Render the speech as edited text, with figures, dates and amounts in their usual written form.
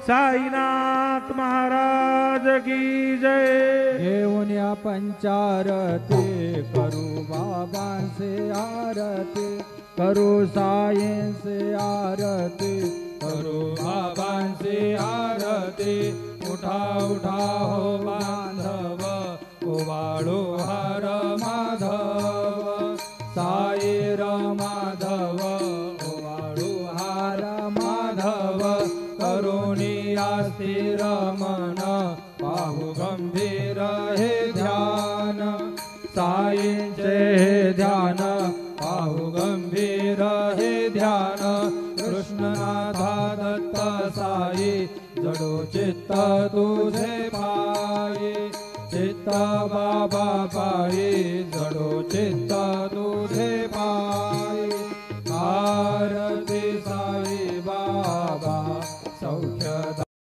साईनाथ महाराज की जय। घेऊन या पंचारती करू बाबांचे आरती, करू साईंचे आरती, करू बाबांची आरती। उठा उठा हो बांधव, ओवाळू हर माधव, साई र माधव, ओवाळू हर माधव। करुणी स्थिर मन, पाहू गंभीर हे ध्यान, साईंचे हे ध्यान, पाहू गंभीर हे ध्यान। कृष्णनाथा दत्त साई, जडो चित्त तुझे पायी, चित्त बाबा पायी, जडो चित्त तुझे पायी। आरती